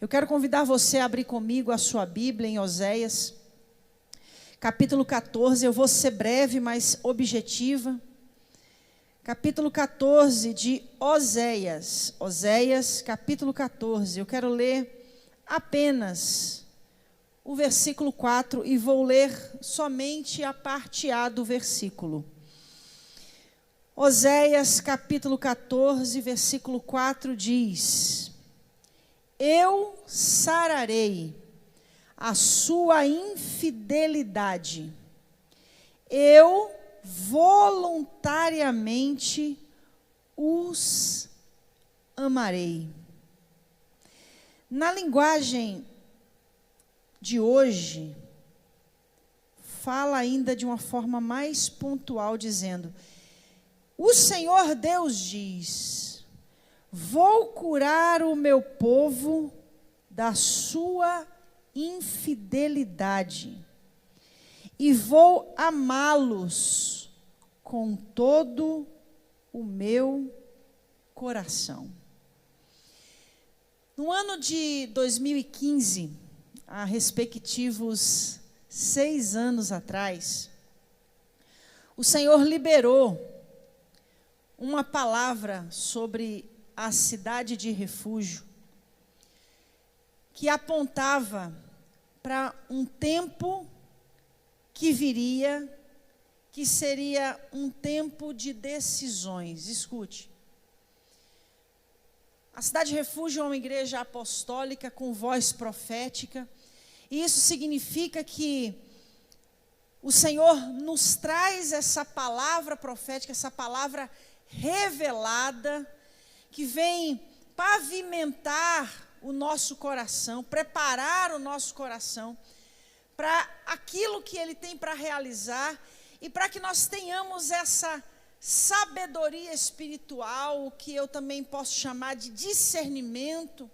Eu quero convidar você a abrir comigo a sua Bíblia em Oséias, capítulo 14. Eu vou ser breve, mas objetiva. Capítulo 14 de Oséias. Oséias, capítulo 14. Eu quero ler apenas o versículo 4 e vou ler somente a parte A do versículo. Oséias, capítulo 14, versículo 4 diz: Eu sararei a sua infidelidade, eu voluntariamente os amarei. Na linguagem de hoje, fala ainda de uma forma mais pontual, dizendo: o Senhor Deus diz: vou curar o meu povo da sua infidelidade e vou amá-los com todo o meu coração. No ano de 2015, há respectivos 6 anos atrás, o Senhor liberou uma palavra sobre a cidade de refúgio, que apontava para um tempo que viria, que seria um tempo de decisões. Escute. A cidade de refúgio é uma igreja apostólica com voz profética, e isso significa que o Senhor nos traz essa palavra profética, essa palavra revelada, que vem pavimentar o nosso coração, preparar o nosso coração para aquilo que Ele tem para realizar e para que nós tenhamos essa sabedoria espiritual, o que eu também posso chamar de discernimento,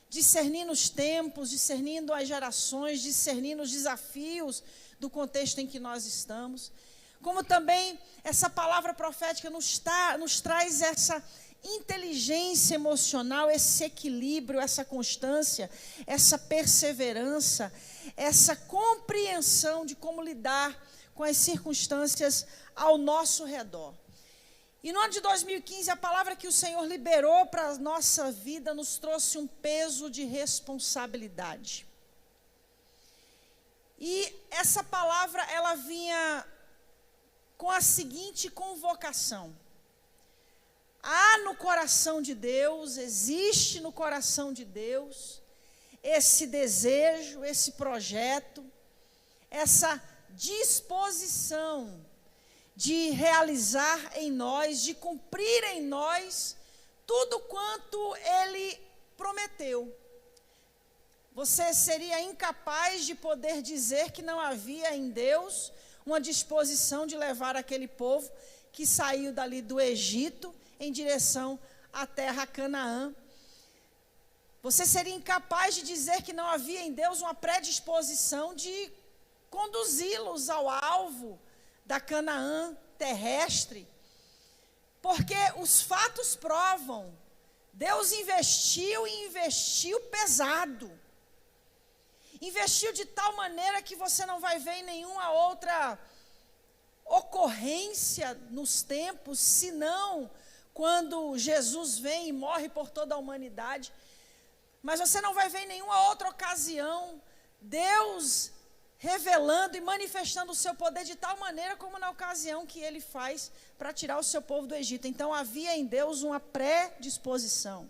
discernindo os tempos, discernindo as gerações, discernindo os desafios do contexto em que nós estamos. Como também essa palavra profética nos traz essa inteligência emocional, esse equilíbrio, essa constância, essa perseverança, essa compreensão de como lidar com as circunstâncias ao nosso redor. E no ano de 2015, a palavra que o Senhor liberou para a nossa vida nos trouxe um peso de responsabilidade. E essa palavra, ela vinha com a seguinte convocação: há no coração de Deus, existe no coração de Deus esse desejo, esse projeto, essa disposição de realizar em nós, de cumprir em nós tudo quanto Ele prometeu. Você seria incapaz de poder dizer que não havia em Deus uma disposição de levar aquele povo que saiu dali do Egito em direção à terra Canaã. Você seria incapaz de dizer que não havia em Deus uma predisposição de conduzi-los ao alvo da Canaã terrestre, porque os fatos provam, Deus investiu e investiu pesado, investiu de tal maneira que você não vai ver em nenhuma outra ocorrência nos tempos, senão quando Jesus vem e morre por toda a humanidade. Mas você não vai ver em nenhuma outra ocasião Deus revelando e manifestando o seu poder de tal maneira como na ocasião que Ele faz para tirar o seu povo do Egito. Então havia em Deus uma predisposição,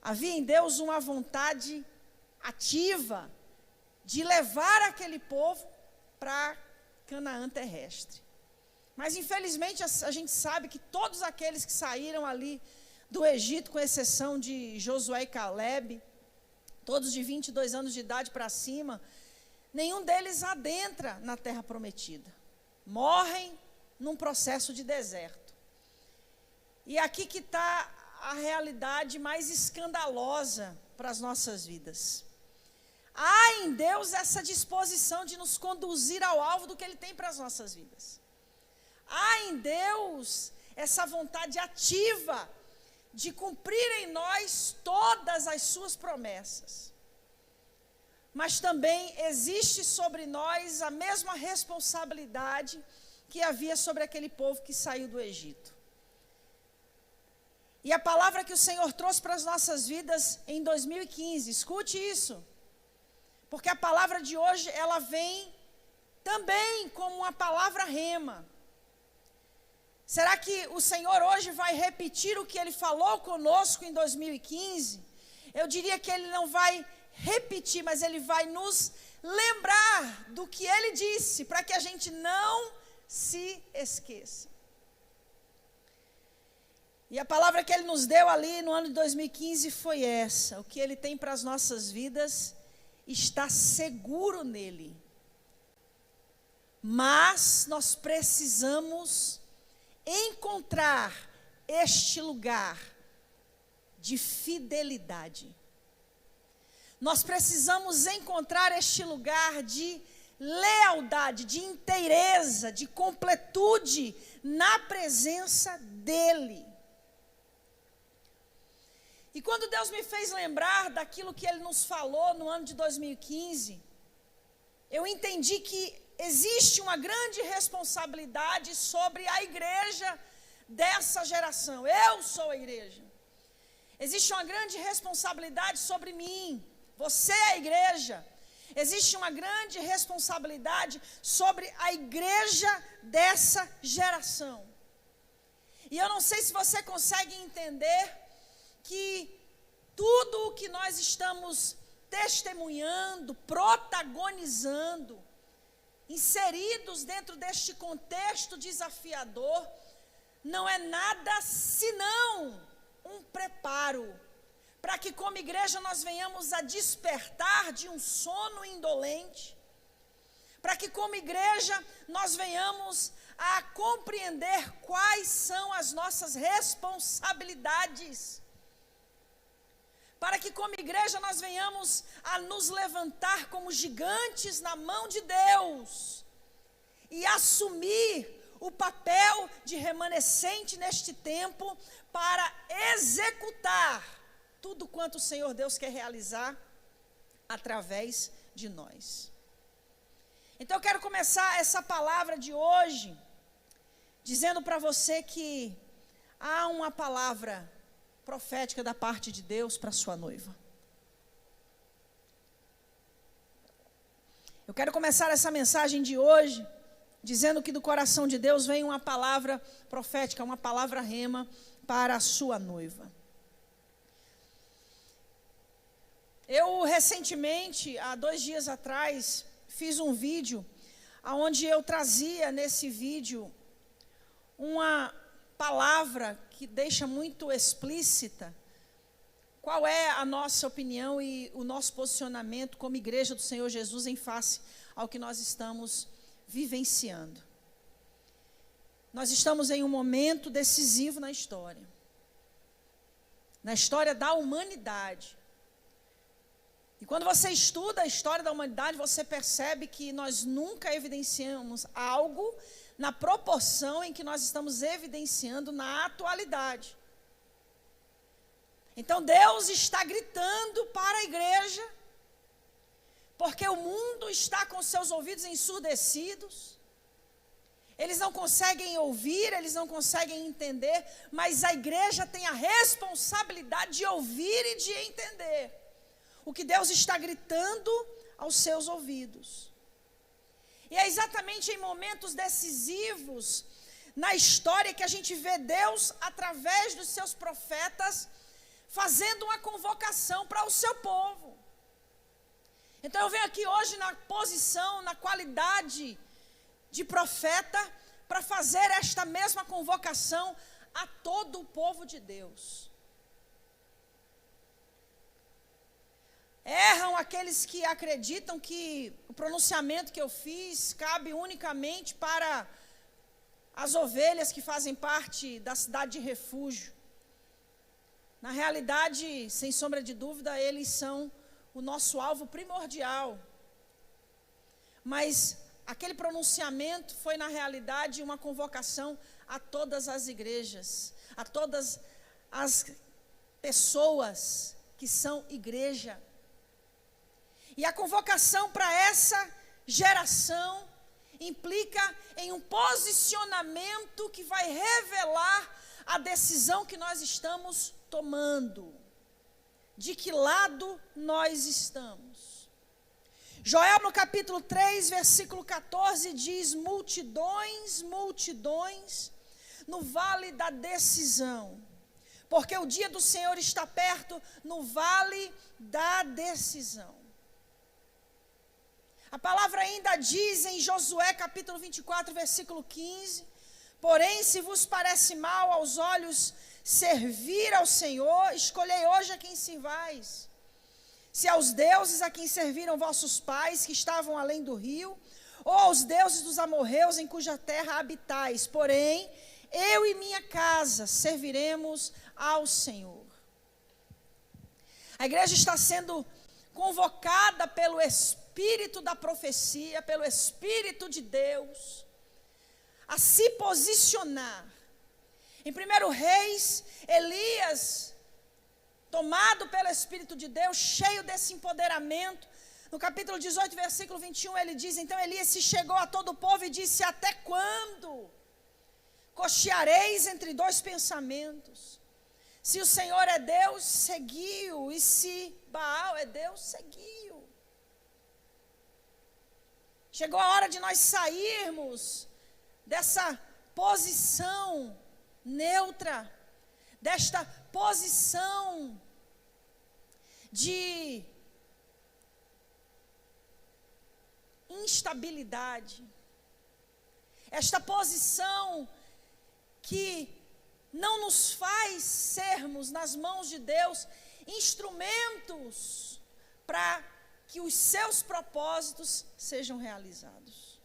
havia em Deus uma vontade ativa de levar aquele povo para Canaã terrestre. Mas infelizmente a gente sabe que todos aqueles que saíram ali do Egito, com exceção de Josué e Caleb, todos de 22 anos de idade para cima, nenhum deles adentra na terra prometida. Morrem num processo de deserto. E aqui que está a realidade mais escandalosa para as nossas vidas. Há em Deus essa disposição de nos conduzir ao alvo do que Ele tem para as nossas vidas. Há em Deus essa vontade ativa de cumprir em nós todas as suas promessas. Mas também existe sobre nós a mesma responsabilidade que havia sobre aquele povo que saiu do Egito. E a palavra que o Senhor trouxe para as nossas vidas em 2015, escute isso, porque a palavra de hoje, ela vem também como uma palavra rema. Será que o Senhor hoje vai repetir o que Ele falou conosco em 2015? Eu diria que Ele não vai repetir, mas Ele vai nos lembrar do que Ele disse, para que a gente não se esqueça. E a palavra que Ele nos deu ali no ano de 2015 foi essa: o que Ele tem para as nossas vidas está seguro nele. Mas nós precisamos encontrar este lugar de fidelidade. Nós precisamos encontrar este lugar de lealdade, de inteireza, de completude na presença dEle. E quando Deus me fez lembrar daquilo que Ele nos falou no ano de 2015, eu entendi que existe uma grande responsabilidade sobre a igreja dessa geração. Eu sou a igreja. Existe uma grande responsabilidade sobre mim. Você é a igreja. Existe uma grande responsabilidade sobre a igreja dessa geração. E eu não sei se você consegue entender que tudo o que nós estamos testemunhando, protagonizando, inseridos dentro deste contexto desafiador, não é nada senão um preparo para que como igreja nós venhamos a despertar de um sono indolente, para que como igreja nós venhamos a compreender quais são as nossas responsabilidades, para que como igreja nós venhamos a nos levantar como gigantes na mão de Deus e assumir o papel de remanescente neste tempo para executar tudo quanto o Senhor Deus quer realizar através de nós. Então eu quero começar essa palavra de hoje dizendo para você que há uma palavra profética da parte de Deus para sua noiva. Eu quero começar essa mensagem de hoje dizendo que do coração de Deus vem uma palavra profética, uma palavra rema para a sua noiva. Eu recentemente, há 2 dias atrás, fiz um vídeo onde eu trazia nesse vídeo uma palavra que deixa muito explícita qual é a nossa opinião e o nosso posicionamento como igreja do Senhor Jesus em face ao que nós estamos vivenciando. Nós estamos em um momento decisivo na história da humanidade. E quando você estuda a história da humanidade, você percebe que nós nunca evidenciamos algo na proporção em que nós estamos evidenciando na atualidade. Então Deus está gritando para a igreja, porque o mundo está com seus ouvidos ensurdecidos, eles não conseguem ouvir, eles não conseguem entender, mas a igreja tem a responsabilidade de ouvir e de entender o que Deus está gritando aos seus ouvidos. E é exatamente em momentos decisivos na história que a gente vê Deus, através dos seus profetas, fazendo uma convocação para o seu povo. Então eu venho aqui hoje na posição, na qualidade de profeta, para fazer esta mesma convocação a todo o povo de Deus. Erram aqueles que acreditam que o pronunciamento que eu fiz cabe unicamente para as ovelhas que fazem parte da cidade de refúgio. Na realidade, sem sombra de dúvida, eles são o nosso alvo primordial. Mas aquele pronunciamento foi, na realidade, uma convocação a todas as igrejas, a todas as pessoas que são igreja. E a convocação para essa geração implica em um posicionamento que vai revelar a decisão que nós estamos tomando. De que lado nós estamos? Joel, no capítulo 3, versículo 14, diz: multidões, multidões, no vale da decisão. Porque o dia do Senhor está perto, no vale da decisão. A palavra ainda diz em Josué, capítulo 24, versículo 15: porém, se vos parece mal aos olhos servir ao Senhor, escolhei hoje a quem sirvais. Se aos deuses a quem serviram vossos pais, que estavam além do rio, ou aos deuses dos amorreus em cuja terra habitais. Porém, eu e minha casa serviremos ao Senhor. A igreja está sendo convocada pelo Espírito da profecia, pelo Espírito de Deus, a se posicionar. Em 1 Reis, Elias, tomado pelo Espírito de Deus, cheio desse empoderamento, no capítulo 18, versículo 21, ele diz: então Elias se chegou a todo o povo e disse: até quando cocheareis entre dois pensamentos? Se o Senhor é Deus, seguiu, e se Baal é Deus, seguiu. Chegou a hora de nós sairmos dessa posição neutra, desta posição de instabilidade, esta posição que não nos faz sermos, nas mãos de Deus, instrumentos para que os seus propósitos sejam realizados.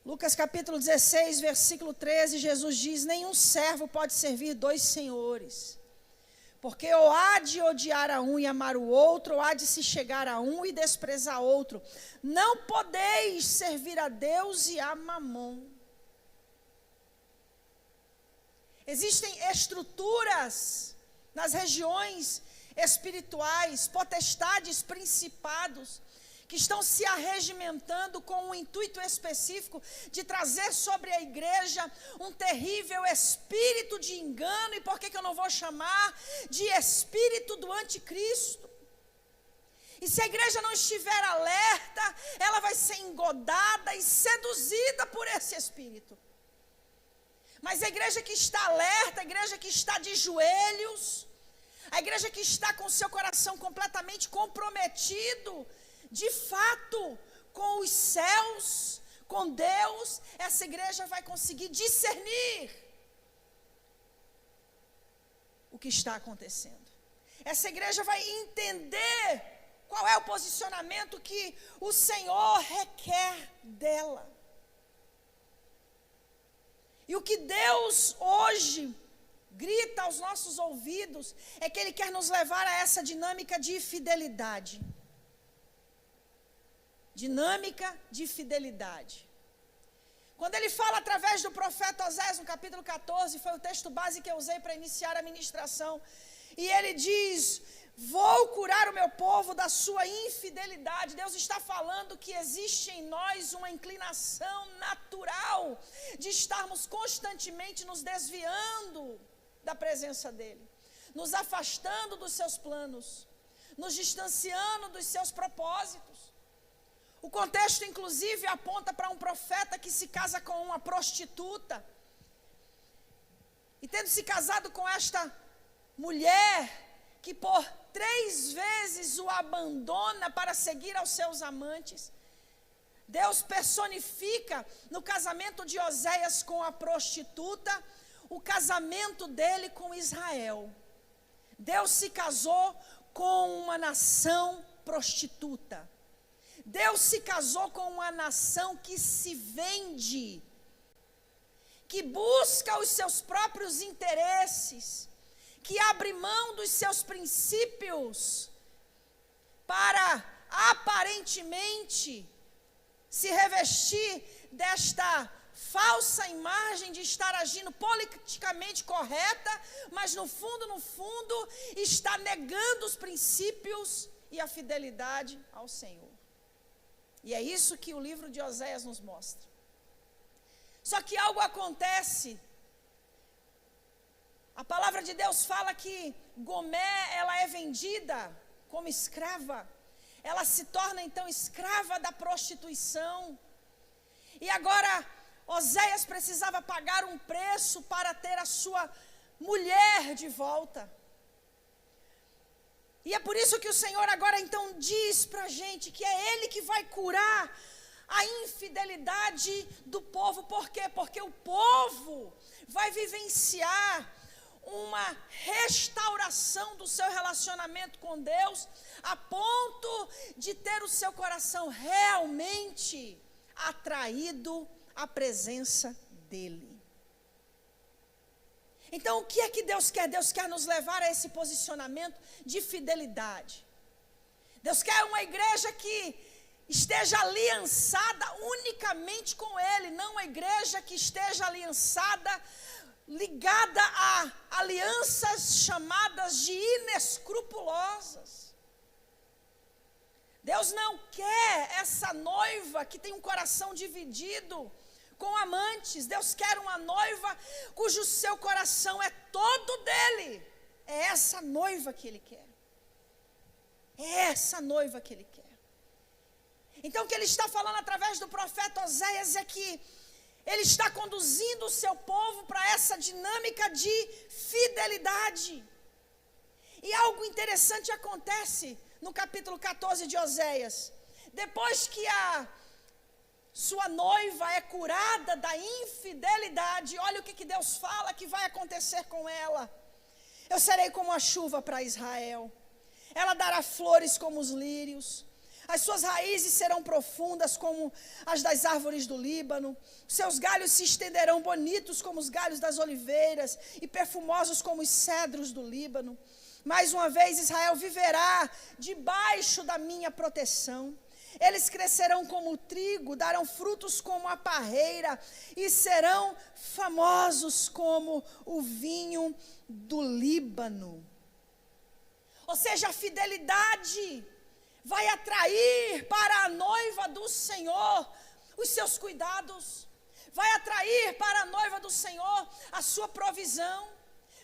Lucas capítulo 16, versículo 13, Jesus diz: nenhum servo pode servir dois senhores, porque ou há de odiar a um e amar o outro, ou há de se chegar a um e desprezar outro. Não podeis servir a Deus e a Mamon. Existem estruturas nas regiões espirituais, potestades, principados, que estão se arregimentando com um intuito específico de trazer sobre a igreja um terrível espírito de engano, e por que eu não vou chamar de espírito do anticristo? E se a igreja não estiver alerta, ela vai ser engodada e seduzida por esse espírito. Mas a igreja que está alerta, a igreja que está de joelhos, a igreja que está com o seu coração completamente comprometido, de fato, com os céus, com Deus, essa igreja vai conseguir discernir o que está acontecendo. Essa igreja vai entender qual é o posicionamento que o Senhor requer dela. E o que Deus hoje grita aos nossos ouvidos é que Ele quer nos levar a essa dinâmica de fidelidade. Dinâmica de fidelidade. Quando Ele fala através do profeta Osés, no capítulo 14, foi o texto base que eu usei para iniciar a ministração, e ele diz: vou curar o meu povo da sua infidelidade. Deus está falando que existe em nós uma inclinação natural de estarmos constantemente nos desviando da presença dEle, nos afastando dos seus planos, nos distanciando dos seus propósitos. O contexto, inclusive, aponta para um profeta que se casa com uma prostituta. E tendo se casado com esta mulher, que por 3 vezes o abandona para seguir aos seus amantes, Deus personifica no casamento de Oséias com a prostituta o casamento dele com Israel. Deus se casou com uma nação prostituta. Deus se casou com uma nação que se vende, que busca os seus próprios interesses, que abre mão dos seus princípios para aparentemente se revestir desta falsa imagem de estar agindo politicamente correta, mas no fundo, está negando os princípios e a fidelidade ao Senhor. E é isso que o livro de Oséias nos mostra. Só que algo acontece. A palavra de Deus fala que Gomé, ela é vendida como escrava. Ela se torna então escrava da prostituição. E agora Oséias precisava pagar um preço para ter a sua mulher de volta. E é por isso que o Senhor agora então diz para a gente que é Ele que vai curar a infidelidade do povo. Por quê? Porque o povo vai vivenciar uma restauração do seu relacionamento com Deus, a ponto de ter o seu coração realmente atraído à presença dEle. Então, o que é que Deus quer? Deus quer nos levar a esse posicionamento de fidelidade. Deus quer uma igreja que esteja aliançada unicamente com Ele, não uma igreja que esteja aliançada, ligada a alianças chamadas de inescrupulosas. Deus não quer essa noiva que tem um coração dividido com amantes. Deus quer uma noiva cujo seu coração é todo dele. É essa noiva que Ele quer. É essa noiva que Ele quer. Então o que Ele está falando através do profeta Oséias é que Ele está conduzindo o seu povo para essa dinâmica de fidelidade. E algo interessante acontece no capítulo 14 de Oséias. Depois que a sua noiva é curada da infidelidade, olha o que Deus fala que vai acontecer com ela. Eu serei como a chuva para Israel. Ela dará flores como os lírios. As suas raízes serão profundas como as das árvores do Líbano. Seus galhos se estenderão bonitos como os galhos das oliveiras e perfumosos como os cedros do Líbano. Mais uma vez Israel viverá debaixo da minha proteção. Eles crescerão como o trigo, darão frutos como a parreira e serão famosos como o vinho do Líbano. Ou seja, a fidelidade vai atrair para a noiva do Senhor os seus cuidados. Vai atrair para a noiva do Senhor a sua provisão.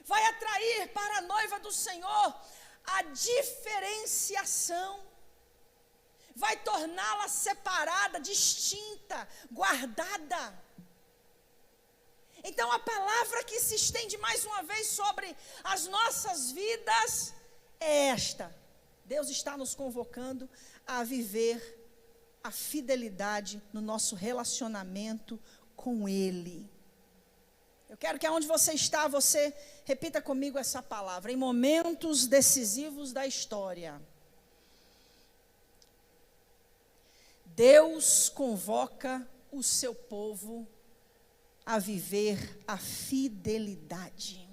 Vai atrair para a noiva do Senhor a diferenciação. Vai torná-la separada, distinta, guardada. Então a palavra que se estende mais uma vez sobre as nossas vidas é esta: Deus está nos convocando a viver a fidelidade no nosso relacionamento com Ele. Eu quero que aonde você está, você repita comigo essa palavra. Em momentos decisivos da história, Deus convoca o seu povo a viver a fidelidade.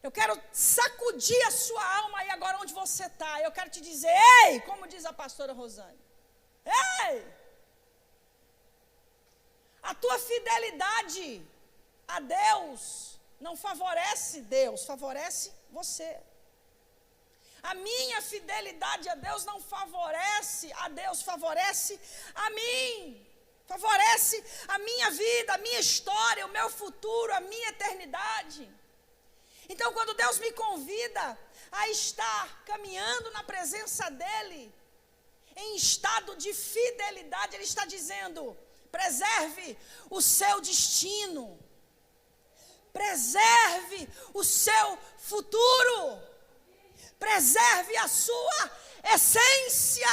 Eu quero sacudir a sua alma aí agora onde você está. Eu quero te dizer, ei, como diz a pastora Rosane, ei, a tua fidelidade a Deus não favorece Deus, favorece você. A minha fidelidade a Deus não favorece a Deus, favorece a mim. Favorece a minha vida, a minha história, o meu futuro, a minha eternidade. Então, quando Deus me convida a estar caminhando na presença dEle, em estado de fidelidade, Ele está dizendo: preserve o seu destino, preserve o seu futuro, preserve a sua essência,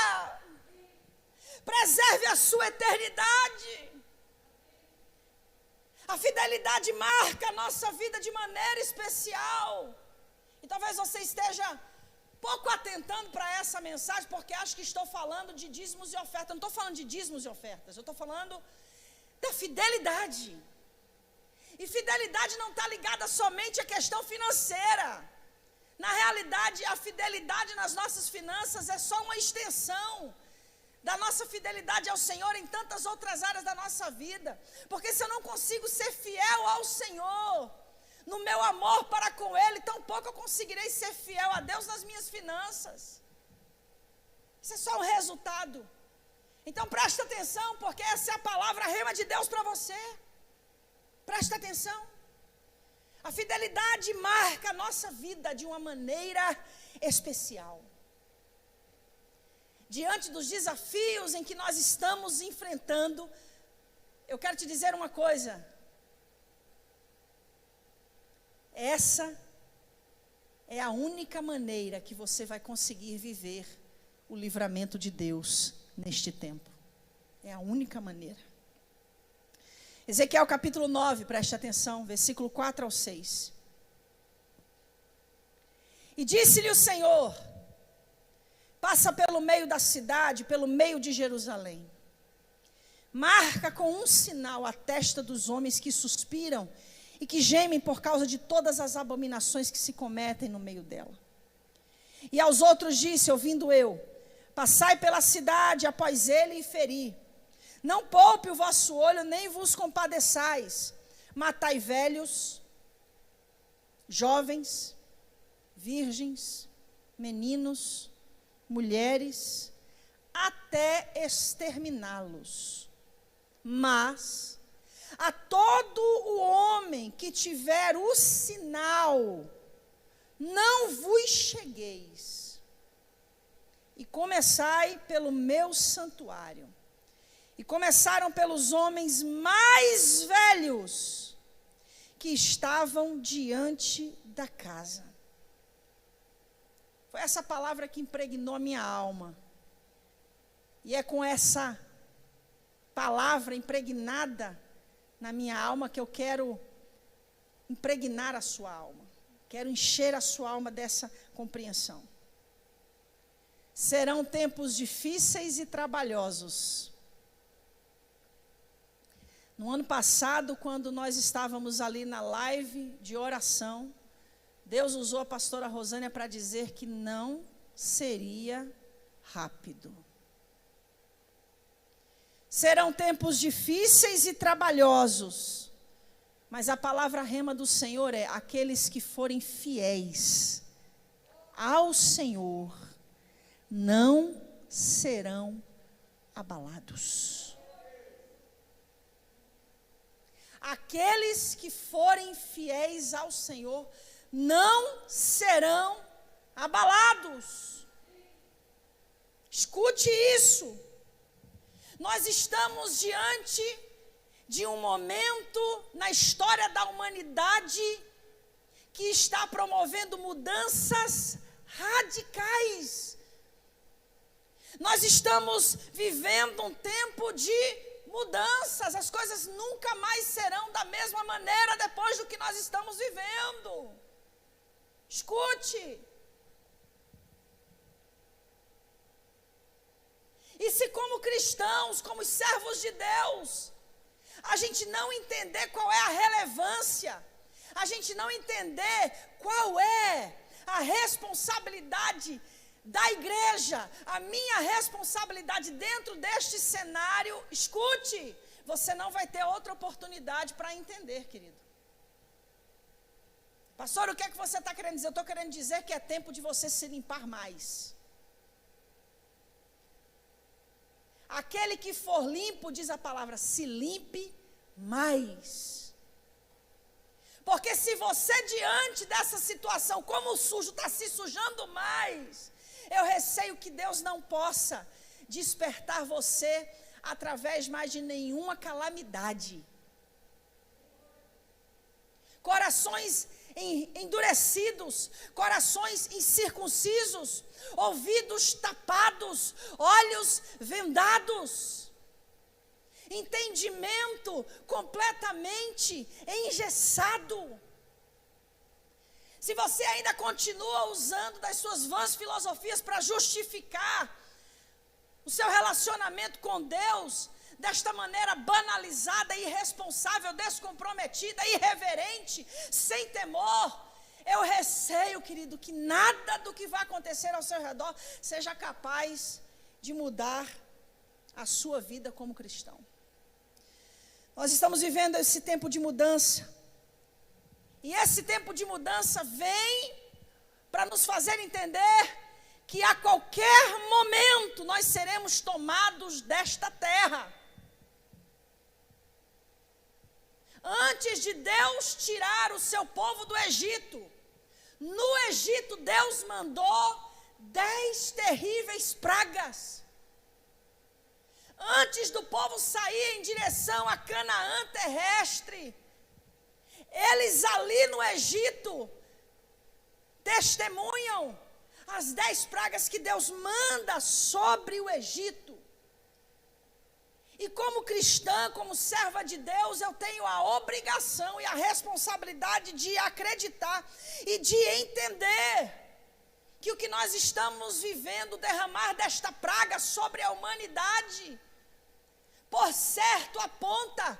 preserve a sua eternidade. A fidelidade marca a nossa vida de maneira especial. E talvez você esteja pouco atentando para essa mensagem, porque acho que estou falando de dízimos e ofertas. Eu não estou falando de dízimos e ofertas, eu estou falando da fidelidade. E fidelidade não está ligada somente à questão financeira. Na realidade, a fidelidade nas nossas finanças é só uma extensão da nossa fidelidade ao Senhor em tantas outras áreas da nossa vida. Porque se eu não consigo ser fiel ao Senhor, no meu amor para com Ele, tampouco eu conseguirei ser fiel a Deus nas minhas finanças. Isso é só um resultado. Então preste atenção, porque essa é a palavra rema de Deus para você. Preste atenção. A fidelidade marca a nossa vida de uma maneira especial. Diante dos desafios em que nós estamos enfrentando, eu quero te dizer uma coisa. Essa é a única maneira que você vai conseguir viver o livramento de Deus neste tempo. É a única maneira. Ezequiel capítulo 9, preste atenção, versículo 4 ao 6. E disse-lhe o Senhor: passa pelo meio da cidade, pelo meio de Jerusalém. Marca com um sinal a testa dos homens que suspiram e que gemem por causa de todas as abominações que se cometem no meio dela. E aos outros disse, ouvindo eu: passai pela cidade após ele e feri. Não poupe o vosso olho, nem vos compadeçais. Matai velhos, jovens, virgens, meninos, mulheres, até exterminá-los. Mas a todo o homem que tiver o sinal, não vos chegueis. E começai pelo meu santuário. E começaram pelos homens mais velhos que estavam diante da casa. Foi essa palavra que impregnou a minha alma. E é com essa palavra impregnada na minha alma que eu quero impregnar a sua alma. Quero encher a sua alma dessa compreensão. Serão tempos difíceis e trabalhosos. No ano passado, quando nós estávamos ali na live de oração, Deus usou a pastora Rosânia para dizer que não seria rápido. Serão tempos difíceis e trabalhosos, mas a palavra rema do Senhor é: aqueles que forem fiéis ao Senhor não serão abalados. Aqueles que forem fiéis ao Senhor não serão abalados. Escute isso. Nós estamos diante de um momento na história da humanidade que está promovendo mudanças radicais. Nós estamos vivendo um tempo de mudanças, as coisas nunca mais serão da mesma maneira depois do que nós estamos vivendo. Escute. E se como cristãos, como servos de Deus, a gente não entender qual é a relevância, a gente não entender qual é a responsabilidade da igreja, a minha responsabilidade dentro deste cenário, escute, você não vai ter outra oportunidade para entender, querido. Pastor, o que é que você está querendo dizer? Eu estou querendo dizer que é tempo de você se limpar mais. Aquele que for limpo, diz a palavra, se limpe mais. Porque se você diante dessa situação, como o sujo está se sujando mais, eu receio que Deus não possa despertar você através mais de nenhuma calamidade. Corações endurecidos, corações incircuncisos, ouvidos tapados, olhos vendados, entendimento completamente engessado. Se você ainda continua usando das suas vãs filosofias para justificar o seu relacionamento com Deus desta maneira banalizada, irresponsável, descomprometida, irreverente, sem temor, eu receio, querido, que nada do que vai acontecer ao seu redor seja capaz de mudar a sua vida como cristão. Nós estamos vivendo esse tempo de mudança. E esse tempo de mudança vem para nos fazer entender que a qualquer momento nós seremos tomados desta terra. Antes de Deus tirar o seu povo do Egito, no Egito Deus mandou 10 terríveis pragas. Antes do povo sair em direção a Canaã terrestre, eles ali no Egito testemunham as 10 pragas que Deus manda sobre o Egito. E como cristã, como serva de Deus, eu tenho a obrigação e a responsabilidade de acreditar e de entender que o que nós estamos vivendo, derramar desta praga sobre a humanidade, por certo aponta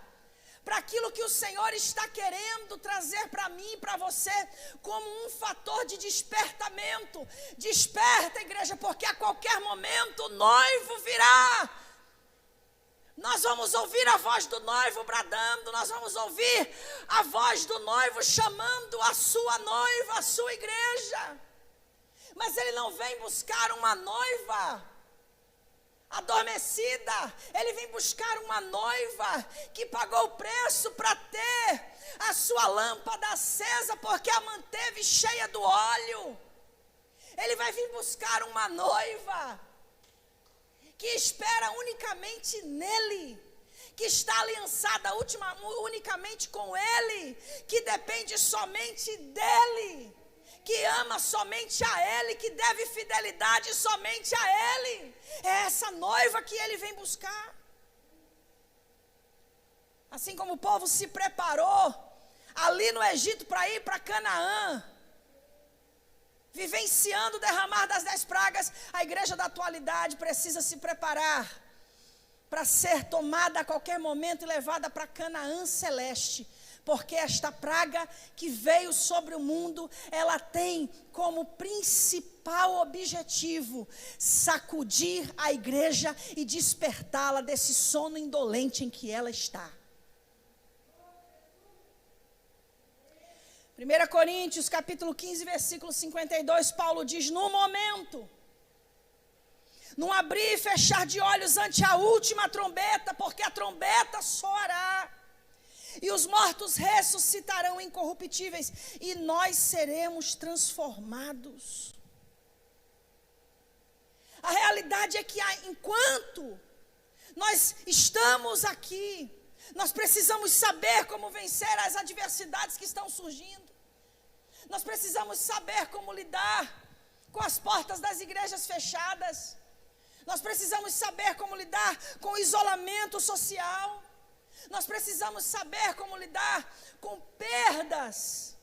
para aquilo que o Senhor está querendo trazer para mim e para você como um fator de despertamento. Desperta, igreja, porque a qualquer momento o noivo virá. Nós vamos ouvir a voz do noivo bradando, nós vamos ouvir a voz do noivo chamando a sua noiva, a sua igreja. Mas ele não vem buscar uma noiva adormecida, ele vem buscar uma noiva que pagou o preço para ter a sua lâmpada acesa, porque a manteve cheia do óleo. Ele vai vir buscar uma noiva que espera unicamente nele, que está aliançada unicamente com ele, que depende somente dele, que ama somente a ele, que deve fidelidade somente a ele. É essa noiva que ele vem buscar. Assim como o povo se preparou ali no Egito para ir para Canaã, vivenciando o derramar das 10 pragas, a igreja da atualidade precisa se preparar para ser tomada a qualquer momento e levada para Canaã celeste. Porque esta praga que veio sobre o mundo, ela tem como principal objetivo sacudir a igreja e despertá-la desse sono indolente em que ela está. 1 Coríntios, capítulo 15, versículo 52, Paulo diz: no momento, num abrir e fechar de olhos ante a última trombeta, porque a trombeta soará, e os mortos ressuscitarão incorruptíveis, e nós seremos transformados. A realidade é que enquanto nós estamos aqui, nós precisamos saber como vencer as adversidades que estão surgindo. Nós precisamos saber como lidar com as portas das igrejas fechadas. Nós precisamos saber como lidar com o isolamento social. Nós precisamos saber como lidar com perdas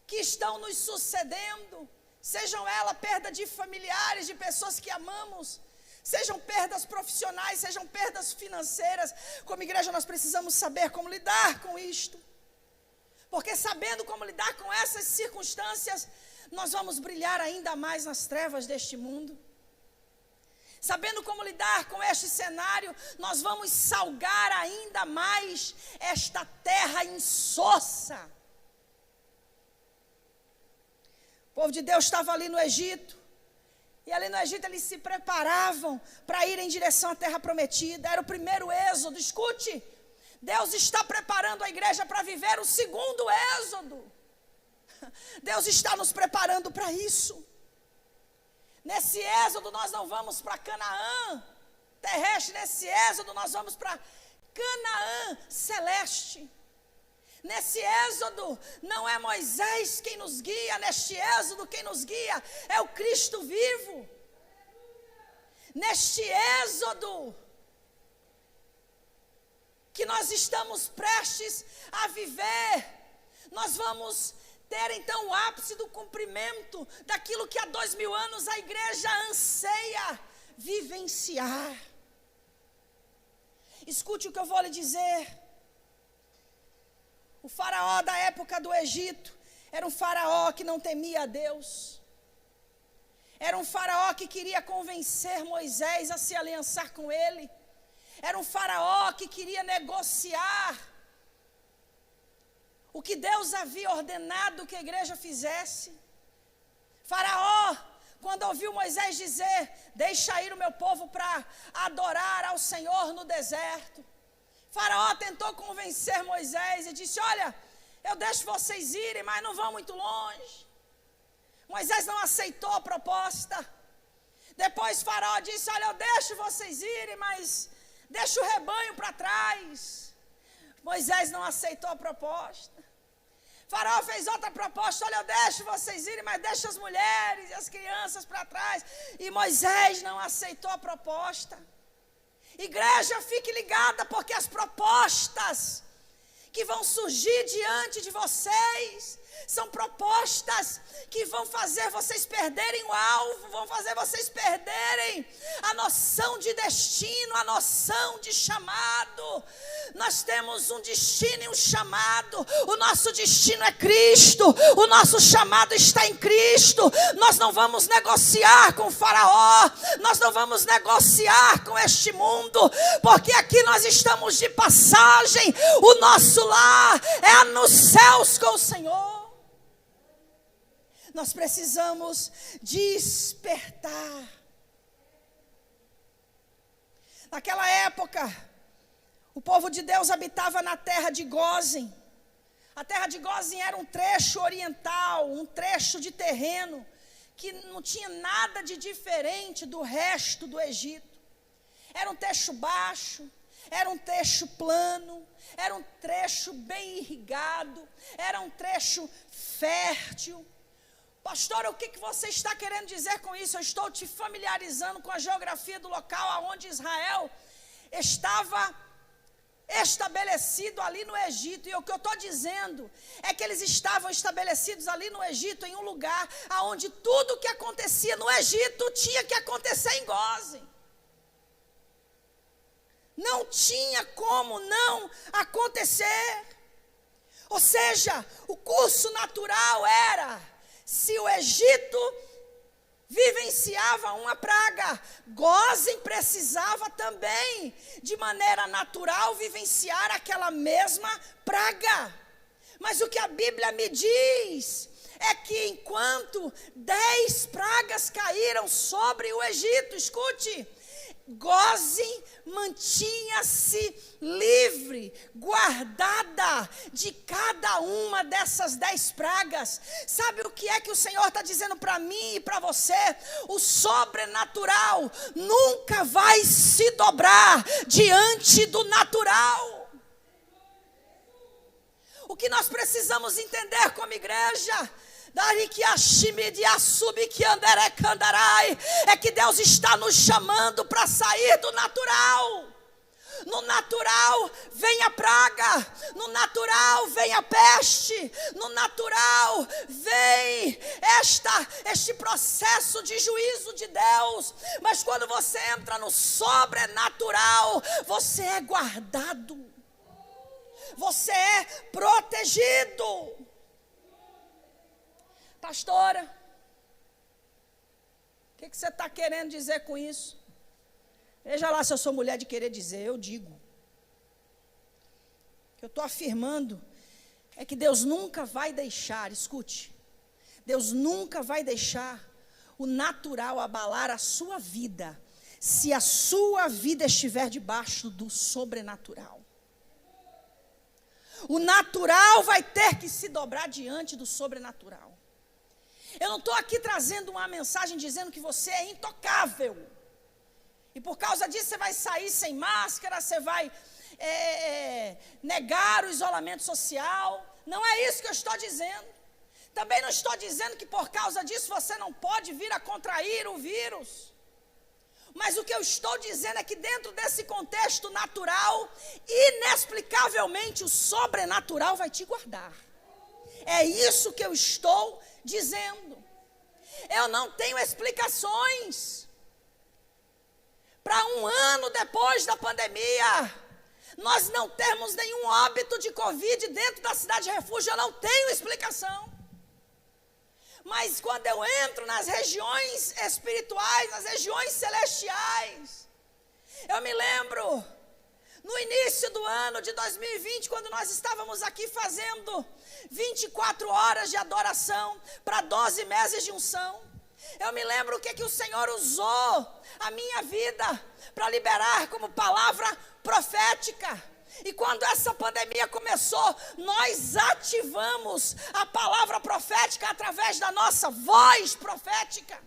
que estão nos sucedendo, sejam elas perda de familiares, de pessoas que amamos, sejam perdas profissionais, sejam perdas financeiras. Como igreja nós precisamos saber como lidar com isto, porque sabendo como lidar com essas circunstâncias, nós vamos brilhar ainda mais nas trevas deste mundo. Sabendo como lidar com este cenário, nós vamos salgar ainda mais esta terra insossa. O povo de Deus estava ali no Egito, e ali no Egito eles se preparavam para ir em direção à terra prometida. Era o primeiro êxodo. Escute, Deus está preparando a igreja para viver o segundo êxodo. Deus está nos preparando para isso. Nesse êxodo nós não vamos para Canaã terrestre, nesse êxodo nós vamos para Canaã celeste. Nesse êxodo não é Moisés quem nos guia, neste êxodo quem nos guia é o Cristo vivo. Neste êxodo que nós estamos prestes a viver, nós vamos ter então o ápice do cumprimento daquilo que há 2000 anos a igreja anseia vivenciar. Escute o que eu vou lhe dizer. O faraó da época do Egito era um faraó que não temia a Deus. Era um faraó que queria convencer Moisés a se aliançar com ele. Era um faraó que queria negociar o que Deus havia ordenado que a igreja fizesse. Faraó, quando ouviu Moisés dizer: deixa ir o meu povo para adorar ao Senhor no deserto, Faraó tentou convencer Moisés e disse: olha, eu deixo vocês irem, mas não vão muito longe. Moisés não aceitou a proposta. Depois Faraó disse: olha, eu deixo vocês irem, mas deixa o rebanho para trás. Moisés não aceitou a proposta. Faraó fez outra proposta: olha, eu deixo vocês irem, mas deixa as mulheres e as crianças para trás. E Moisés não aceitou a proposta. Igreja, fique ligada, porque as propostas que vão surgir diante de vocês são propostas que vão fazer vocês perderem o alvo, vão fazer vocês perderem a noção de destino, a noção de chamado. Nós temos um destino e um chamado. O nosso destino é Cristo, o nosso chamado está em Cristo. Nós não vamos negociar com o Faraó, nós não vamos negociar com este mundo, porque aqui nós estamos de passagem. O nosso lar é nos céus com o Senhor. Nós precisamos despertar. Naquela época, o povo de Deus habitava na terra de Gósen. A terra de Gósen era um trecho oriental, um trecho de terreno que não tinha nada de diferente do resto do Egito. Era um trecho baixo, era um trecho plano, era um trecho bem irrigado, era um trecho fértil. Pastor, o que você está querendo dizer com isso? Eu estou te familiarizando com a geografia do local onde Israel estava estabelecido ali no Egito. E o que eu estou dizendo é que eles estavam estabelecidos ali no Egito, em um lugar onde tudo que acontecia no Egito tinha que acontecer em Gósen. Não tinha como não acontecer. Ou seja, o curso natural era: se o Egito vivenciava uma praga, Gósen precisava também, de maneira natural, vivenciar aquela mesma praga. Mas o que a Bíblia me diz é que enquanto 10 pragas caíram sobre o Egito, escute, Gósen mantinha-se livre, guardada de cada uma dessas 10 pragas. Sabe o que é que o Senhor está dizendo para mim e para você? O sobrenatural nunca vai se dobrar diante do natural. O que nós precisamos entender como igreja é que Deus está nos chamando para sair do natural. No natural vem a praga, no natural vem a peste, no natural vem este processo de juízo de Deus. Mas quando você entra no sobrenatural, você é guardado, você é protegido. Pastora, o que você está querendo dizer com isso? Veja lá se eu sou mulher de querer dizer. Eu digo. O que eu estou afirmando é que Deus nunca vai deixar, escute, Deus nunca vai deixar o natural abalar a sua vida, se a sua vida estiver debaixo do sobrenatural. O natural vai ter que se dobrar diante do sobrenatural. Eu não estou aqui trazendo uma mensagem dizendo que você é intocável. E por causa disso você vai sair sem máscara, você vai negar o isolamento social. Não é isso que eu estou dizendo. Também não estou dizendo que por causa disso você não pode vir a contrair o vírus. Mas o que eu estou dizendo é que dentro desse contexto natural, inexplicavelmente o sobrenatural vai te guardar. É isso que eu estou dizendo. Eu não tenho explicações para um ano depois da pandemia nós não temos nenhum óbito de Covid dentro da cidade de Refúgio. Eu não tenho explicação. Mas quando eu entro nas regiões espirituais, nas regiões celestiais, eu me lembro, no início do ano de 2020, quando nós estávamos aqui fazendo 24 horas de adoração para 12 meses de unção, eu me lembro o que o Senhor usou a minha vida para liberar como palavra profética. E quando essa pandemia começou, nós ativamos a palavra profética através da nossa voz profética.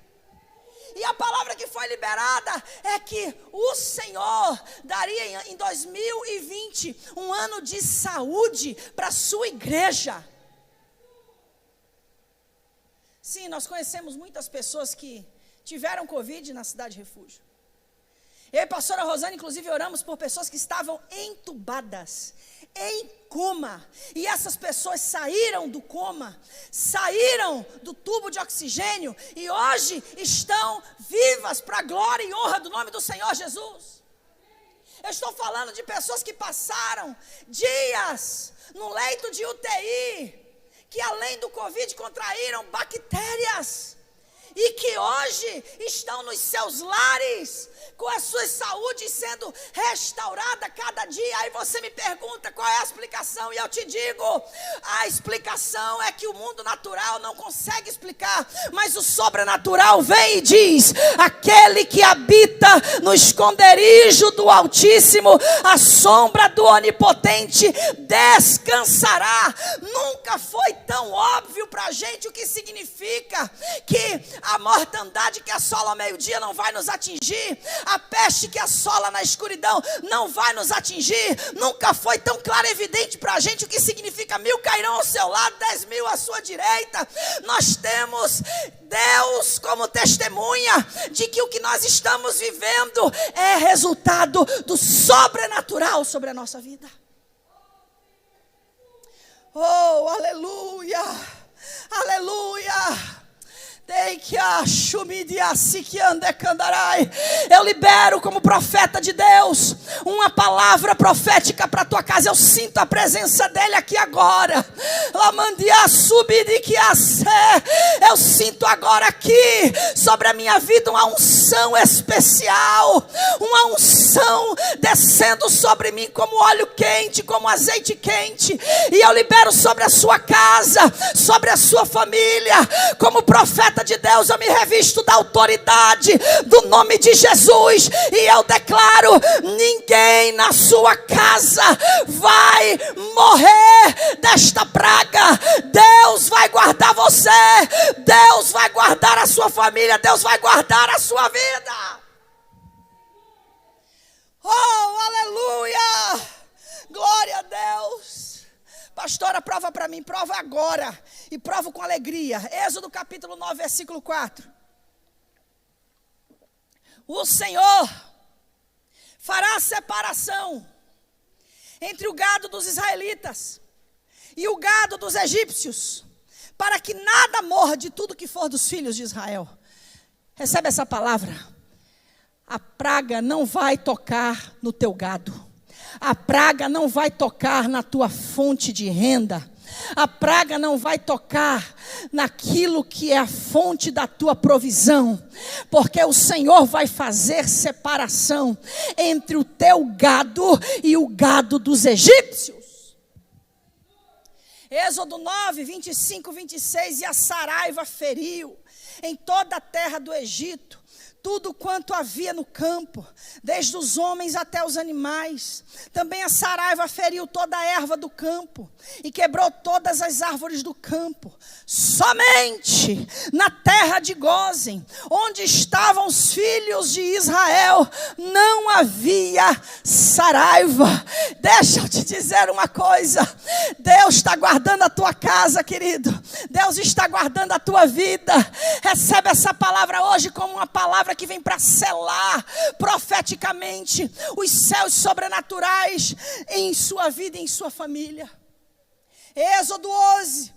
E a palavra que foi liberada é que o Senhor daria em 2020 um ano de saúde para a sua igreja. Sim, nós conhecemos muitas pessoas que tiveram Covid na Cidade Refúgio. Eu e a pastora Rosane, inclusive, oramos por pessoas que estavam entubadas, em coma. E essas pessoas saíram do coma, saíram do tubo de oxigênio e hoje estão vivas para a glória e honra do nome do Senhor Jesus. Eu estou falando de pessoas que passaram dias no leito de UTI, que além do Covid contraíram bactérias e que hoje estão nos seus lares, com as suas saúdes sendo restaurada cada dia. Aí você me pergunta qual é a explicação, e eu te digo, a explicação é que o mundo natural não consegue explicar, mas o sobrenatural vem e diz: aquele que habita no esconderijo do Altíssimo, a sombra do Onipotente descansará. Nunca foi tão óbvio para a gente o que significa que a mortandade que assola ao meio-dia não vai nos atingir, a peste que assola na escuridão não vai nos atingir. Nunca foi tão claro e evidente para a gente o que significa 1000 cairão ao seu lado, 10.000 à sua direita. Nós temos Deus como testemunha de que o que nós estamos vivendo é resultado do sobrenatural sobre a nossa vida. Oh, aleluia, aleluia. Eu libero como profeta de Deus uma palavra profética para a tua casa. Eu sinto a presença dele aqui agora. Eu sinto agora aqui sobre a minha vida uma unção especial, uma unção descendo sobre mim como óleo quente, como azeite quente. E eu libero sobre a sua casa, sobre a sua família, como profeta de Deus, eu me revisto da autoridade do nome de Jesus e eu declaro: ninguém na sua casa vai morrer desta praga. Deus vai guardar você, Deus vai guardar a sua família, Deus vai guardar a sua vida. Oh, aleluia, glória a Deus. Pastora, prova para mim, prova agora, e prova com alegria. Êxodo capítulo 9, versículo 4. O Senhor fará separação entre o gado dos israelitas e o gado dos egípcios, para que nada morra de tudo que for dos filhos de Israel. Recebe essa palavra. A praga não vai tocar no teu gado. A praga não vai tocar na tua fonte de renda. A praga não vai tocar naquilo que é a fonte da tua provisão. Porque o Senhor vai fazer separação entre o teu gado e o gado dos egípcios. Êxodo 9, 25, 26. E a saraiva feriu em toda a terra do Egito tudo quanto havia no campo, desde os homens até os animais. Também a saraiva feriu toda a erva do campo e quebrou todas as árvores do campo. Somente na terra de Gósen, onde estavam os filhos de Israel, não havia saraiva. Deixa eu te dizer uma coisa: Deus está guardando a tua casa, querido. Deus está guardando a tua vida. Recebe essa palavra hoje como uma palavra que vem para selar profeticamente os céus sobrenaturais em sua vida e em sua família. Êxodo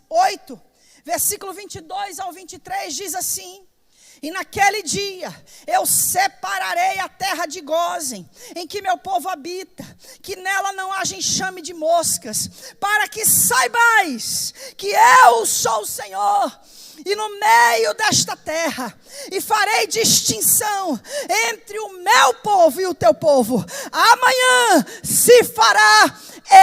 8, versículo 22 ao 23 diz assim: E naquele dia eu separarei a terra de Gósen, em que meu povo habita, que nela não haja enxame de moscas, para que saibais que eu sou o Senhor. E no meio desta terra, e farei distinção entre o meu povo e o teu povo. Amanhã se fará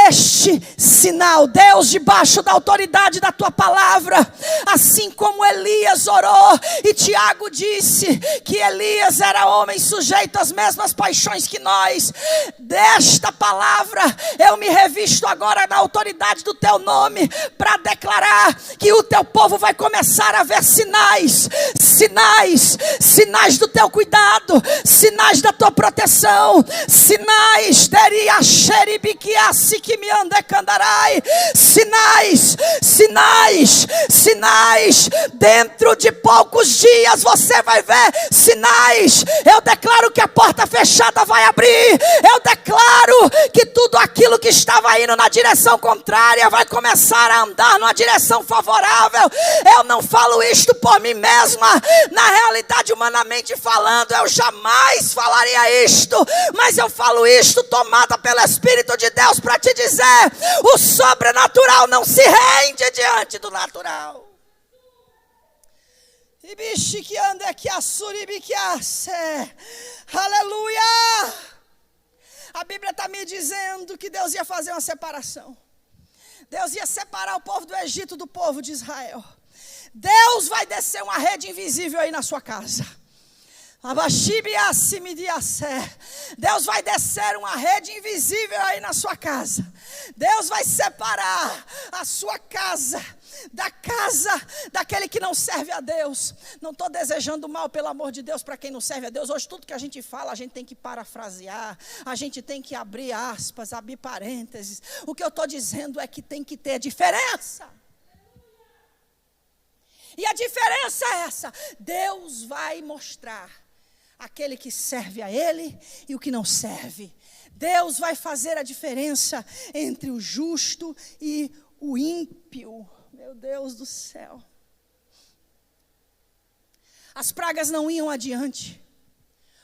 este sinal. Deus, debaixo da autoridade da tua palavra, assim como Elias orou, e Tiago disse que Elias era homem sujeito às mesmas paixões que nós, desta palavra eu me revisto agora na autoridade do teu nome, para declarar que o teu povo vai começar a ver sinais, sinais, sinais do teu cuidado, sinais da tua proteção, sinais, sinais, sinais, sinais. Dentro de poucos dias você vai ver sinais. Eu declaro que a porta fechada vai abrir. Eu declaro que tudo aquilo que estava indo na direção contrária vai começar a andar numa direção favorável. Eu não falo isto por mim mesma. Na realidade, humanamente falando, eu jamais falaria isto, mas eu falo isto tomada pelo Espírito de Deus para te dizer: o sobrenatural não se rende diante do natural. Aleluia! A Bíblia está me dizendo que Deus ia fazer uma separação. Deus ia separar o povo do Egito do povo de Israel. Deus vai descer uma rede invisível aí na sua casa. Deus vai descer uma rede invisível aí na sua casa. Deus vai separar a sua casa da casa daquele que não serve a Deus. Não estou desejando mal, pelo amor de Deus, para quem não serve a Deus. Hoje tudo que a gente fala, a gente tem que parafrasear, a gente tem que abrir aspas, abrir parênteses. O que eu estou dizendo é que tem que ter diferença. E a diferença é essa: Deus vai mostrar aquele que serve a Ele e o que não serve. Deus vai fazer a diferença entre o justo e o ímpio. Meu Deus do céu. As pragas não iam adiante.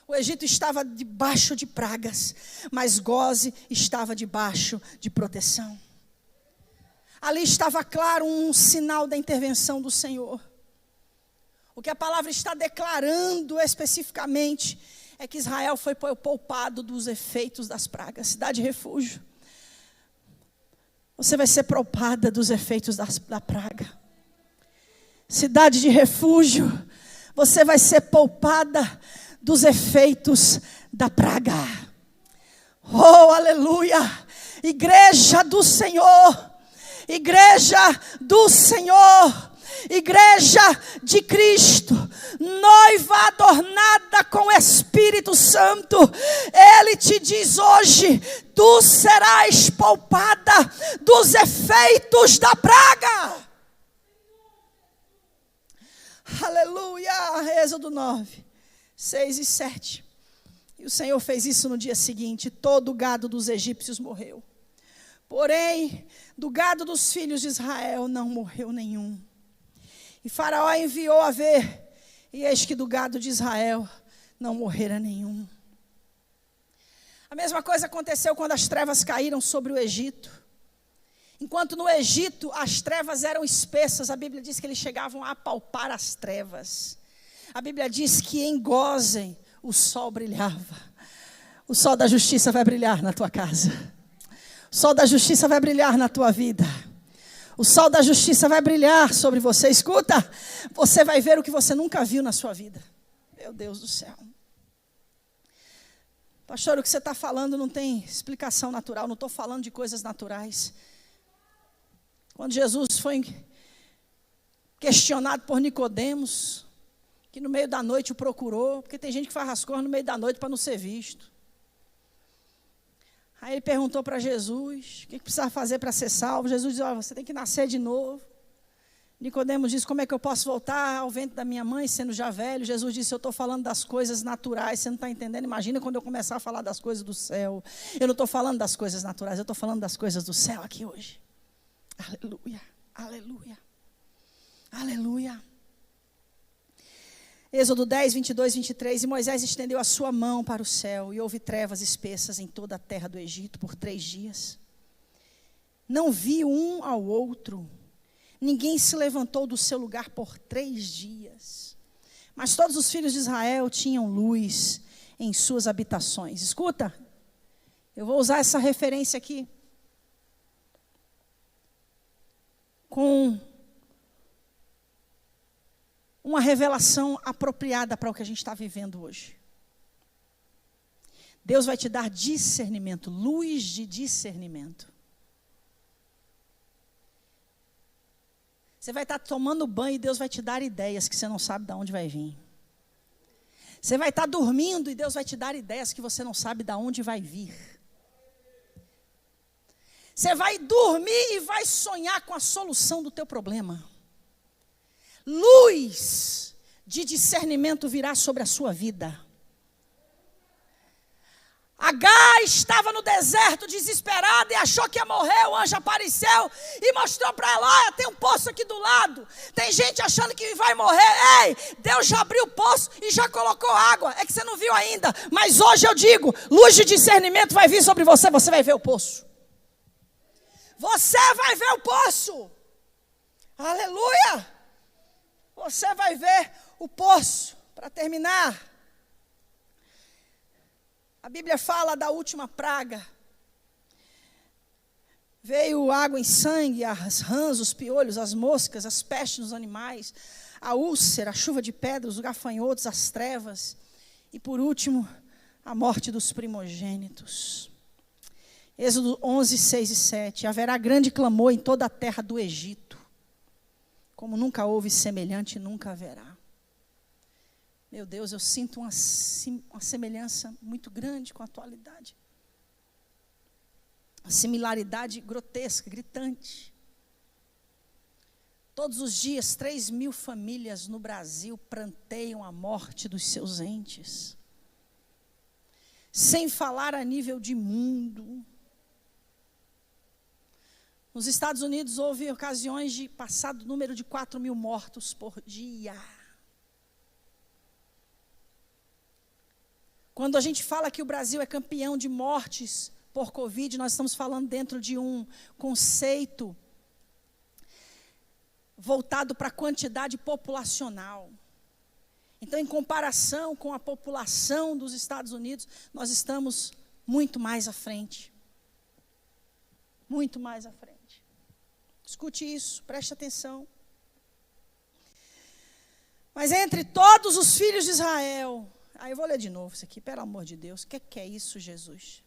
O Egito estava debaixo de pragas, mas Gósen estava debaixo de proteção. Ali estava claro um sinal da intervenção do Senhor. O que a palavra está declarando especificamente é que Israel foi poupado dos efeitos das pragas. Cidade refúgio, você vai ser poupada dos efeitos da praga. Cidade de refúgio, você vai ser poupada dos efeitos da praga. Oh, aleluia! Igreja do Senhor, igreja do Senhor, igreja de Cristo, noiva adornada com o Espírito Santo. Ele te diz hoje: tu serás poupada dos efeitos da praga. Aleluia. Êxodo 9, 6 e 7. E o Senhor fez isso no dia seguinte. Todo o gado dos egípcios morreu, porém do gado dos filhos de Israel não morreu nenhum. E Faraó enviou a ver, e eis que do gado de Israel não morrera nenhum. A mesma coisa aconteceu quando as trevas caíram sobre o Egito. Enquanto no Egito as trevas eram espessas, a Bíblia diz que eles chegavam a apalpar as trevas. A Bíblia diz que em Gósen o sol brilhava. O sol da justiça vai brilhar na tua casa. O sol da justiça vai brilhar na tua vida. O sol da justiça vai brilhar sobre você. Escuta, você vai ver o que você nunca viu na sua vida. Meu Deus do céu. Pastor, o que você está falando não tem explicação natural. Não estou falando de coisas naturais. Quando Jesus foi questionado por Nicodemos, que no meio da noite o procurou, porque tem gente que faz as coisas no meio da noite para não ser visto. Aí ele perguntou para Jesus, o que precisava fazer para ser salvo? Jesus disse: você tem que nascer de novo. Nicodemos disse: como é que eu posso voltar ao ventre da minha mãe, sendo já velho? Jesus disse: eu estou falando das coisas naturais, você não está entendendo? Imagina quando eu começar a falar das coisas do céu. Eu não estou falando das coisas naturais, eu estou falando das coisas do céu aqui hoje. Aleluia, aleluia, aleluia. Êxodo 10, 22, 23. E Moisés estendeu a sua mão para o céu, e houve trevas espessas em toda a terra do Egito por 3 dias. Não viu um ao outro. Ninguém se levantou do seu lugar por 3 dias. Mas todos os filhos de Israel tinham luz em suas habitações. Escuta, eu vou usar essa referência aqui com uma revelação apropriada para o que a gente está vivendo hoje. Deus vai te dar discernimento, luz de discernimento. Você vai estar tomando banho e Deus vai te dar ideias que você não sabe de onde vai vir. Você vai estar dormindo e Deus vai te dar ideias que você não sabe de onde vai vir. Você vai dormir e vai sonhar com a solução do teu problema. Luz de discernimento virá sobre a sua vida. Agar estava no deserto desesperada e achou que ia morrer. O anjo apareceu e mostrou para ela: olha, tem um poço aqui do lado. Tem gente achando que vai morrer. Ei, Deus já abriu o poço e já colocou água. É que você não viu ainda. Mas hoje eu digo, luz de discernimento vai vir sobre você. Você vai ver o poço. Você vai ver o poço. Aleluia. Você vai ver o poço. Para terminar, a Bíblia fala da última praga. Veio água em sangue, as rãs, os piolhos, as moscas, as pestes nos animais, a úlcera, a chuva de pedras, os gafanhotos, as trevas. E por último, a morte dos primogênitos. Êxodo 11, 6 e 7. Haverá grande clamor em toda a terra do Egito. Como nunca houve semelhante, nunca haverá. Meu Deus, eu sinto uma semelhança muito grande com a atualidade. Uma similaridade grotesca, gritante. Todos os dias, 3.000 famílias no Brasil pranteiam a morte dos seus entes. Sem falar a nível de mundo. Nos Estados Unidos houve ocasiões de passar do número de 4.000 mortos por dia. Quando a gente fala que o Brasil é campeão de mortes por Covid, nós estamos falando dentro de um conceito voltado para a quantidade populacional. Então, em comparação com a população dos Estados Unidos, nós estamos muito mais à frente. Muito mais à frente. Escute isso, preste atenção. Mas entre todos os filhos de Israel... Aí eu vou ler de novo isso aqui, pelo amor de Deus. O que é isso, Jesus?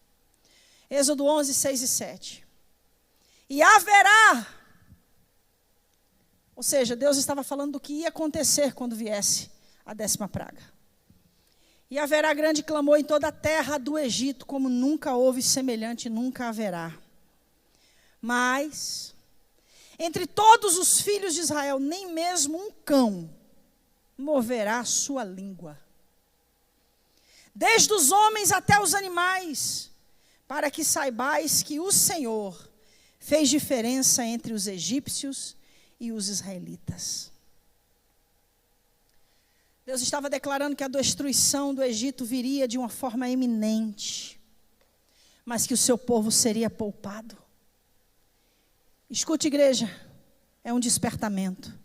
Êxodo 11, 6 e 7. E haverá... Ou seja, Deus estava falando do que ia acontecer quando viesse a 10ª praga. E haverá grande clamor em toda a terra do Egito, como nunca houve semelhante, nunca haverá. Mas, entre todos os filhos de Israel, nem mesmo um cão moverá a sua língua. Desde os homens até os animais, para que saibais que o Senhor fez diferença entre os egípcios e os israelitas. Deus estava declarando que a destruição do Egito viria de uma forma iminente, mas que o seu povo seria poupado. Escute, igreja, é um despertamento.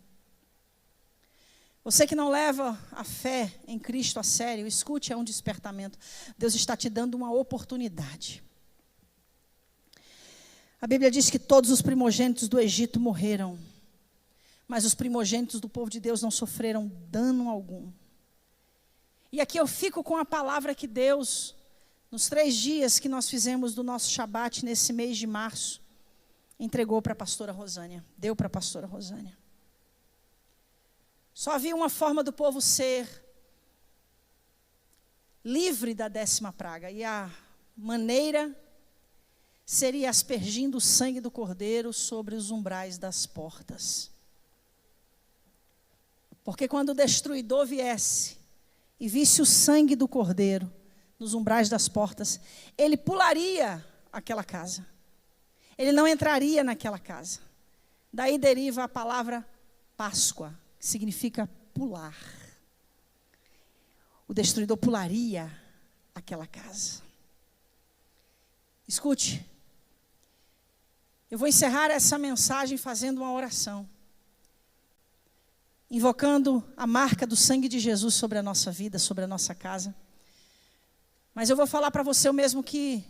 Você que não leva a fé em Cristo a sério, escute, é um despertamento. Deus está te dando uma oportunidade. A Bíblia diz que todos os primogênitos do Egito morreram, mas os primogênitos do povo de Deus não sofreram dano algum. E aqui eu fico com a palavra que Deus, nos 3 dias que nós fizemos do nosso Shabat, nesse mês de março, entregou para a pastora Rosânia, deu para a pastora Rosânia. Só havia uma forma do povo ser livre da 10ª praga. E a maneira seria aspergindo o sangue do cordeiro sobre os umbrais das portas. Porque quando o destruidor viesse e visse o sangue do cordeiro nos umbrais das portas, ele pularia aquela casa. Ele não entraria naquela casa. Daí deriva a palavra Páscoa, que significa pular. o destruidor pularia aquela casa. Escute, eu vou encerrar essa mensagem fazendo uma oração, invocando a marca do sangue de Jesus sobre a nossa vida, sobre a nossa casa. Mas eu vou falar para você o mesmo que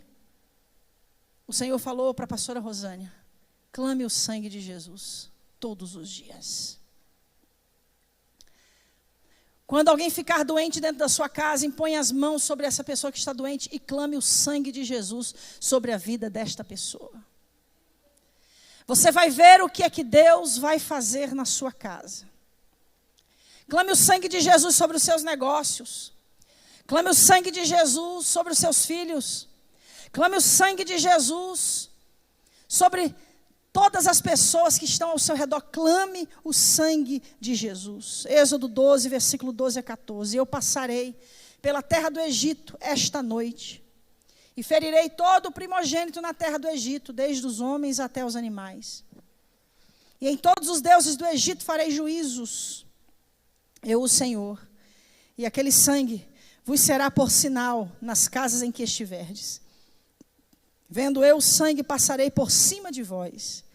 o Senhor falou para a pastora Rosânia: clame o sangue de Jesus todos os dias. Quando alguém ficar doente dentro da sua casa, impõe as mãos sobre essa pessoa que está doente e clame o sangue de Jesus sobre a vida desta pessoa. Você vai ver o que é que Deus vai fazer na sua casa. Clame o sangue de Jesus sobre os seus negócios. Clame o sangue de Jesus sobre os seus filhos. Clame o sangue de Jesus sobre todas as pessoas que estão ao seu redor. Clame o sangue de Jesus. Êxodo 12, versículo 12 a 14. Eu passarei pela terra do Egito esta noite, e ferirei todo o primogênito na terra do Egito, desde os homens até os animais. E em todos os deuses do Egito farei juízos, eu o Senhor. E aquele sangue vos será por sinal nas casas em que estiverdes. Vendo eu o sangue, passarei por cima de vós,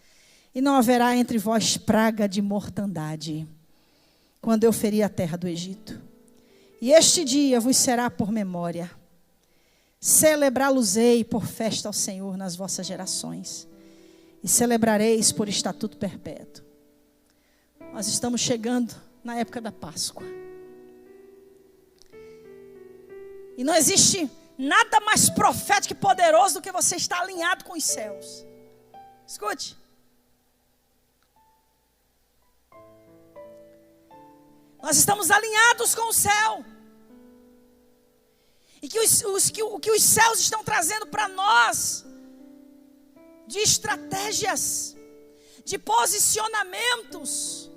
e não haverá entre vós praga de mortandade, quando eu ferir a terra do Egito. E este dia vos será por memória. Celebrá-los-ei por festa ao Senhor nas vossas gerações, e celebrareis por estatuto perpétuo. Nós estamos chegando na época da Páscoa. E não existe nada mais profético e poderoso do que você estar alinhado com os céus. Escute. Nós estamos alinhados com o céu. E que o que os céus estão trazendo para nós, de estratégias, de posicionamentos,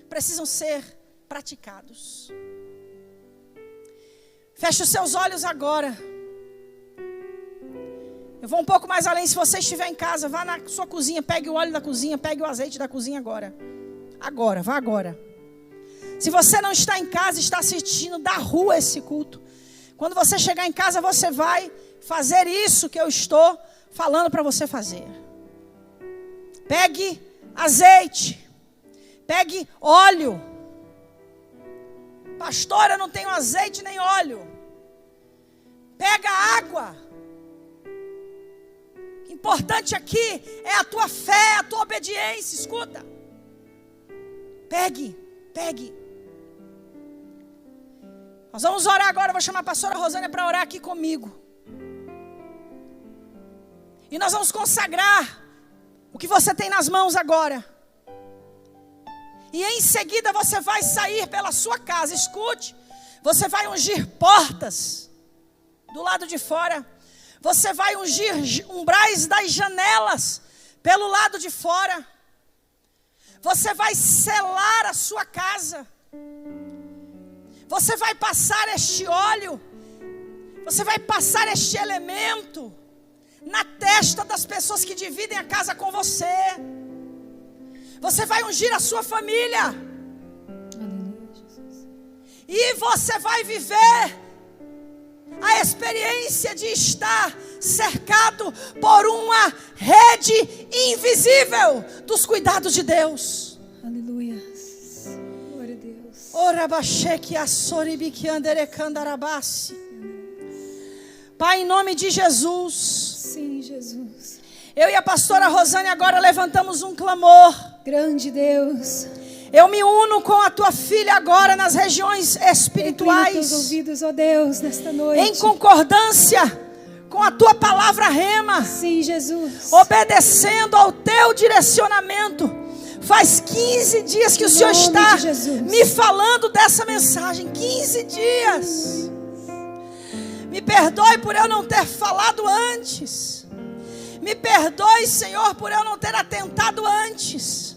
precisam ser praticados. Feche os seus olhos agora. Eu vou um pouco mais além. Se você estiver em casa, vá na sua cozinha, pegue o óleo da cozinha, pegue o azeite da cozinha agora. Agora, vá agora. Se você não está em casa, está assistindo da rua esse culto, quando você chegar em casa, você vai fazer isso que eu estou falando para você fazer. Pegue azeite, pegue óleo. Pastora, eu não tenho azeite nem óleo. Pega água. O importante aqui é a tua fé, a tua obediência. Escuta. Pegue. Nós vamos orar agora. Eu vou chamar a pastora Rosânia para orar aqui comigo. E nós vamos consagrar o que você tem nas mãos agora. E em seguida você vai sair pela sua casa. Escute. Você vai ungir portas do lado de fora. Você vai ungir umbrais das janelas pelo lado de fora. Você vai selar a sua casa. Você vai passar este óleo. Você vai passar este elemento na testa das pessoas que dividem a casa com você. Você vai ungir a sua família. Aleluia, Jesus. E você vai viver a experiência de estar cercado por uma rede invisível dos cuidados de Deus. Aleluia. Glória a Deus. Pai, em nome de Jesus. Sim, Jesus. Eu e a pastora Rosânia agora levantamos um clamor. Grande Deus. Eu me uno com a tua filha agora nas regiões espirituais. Inclina teus ouvidos, ó Deus, nesta noite. Em concordância com a tua palavra rema. Sim, Jesus. Obedecendo ao teu direcionamento. Faz 15 dias que o Senhor está me falando dessa mensagem. 15 dias. Me perdoe por eu não ter falado antes. Me perdoe, Senhor, por eu não ter atentado antes.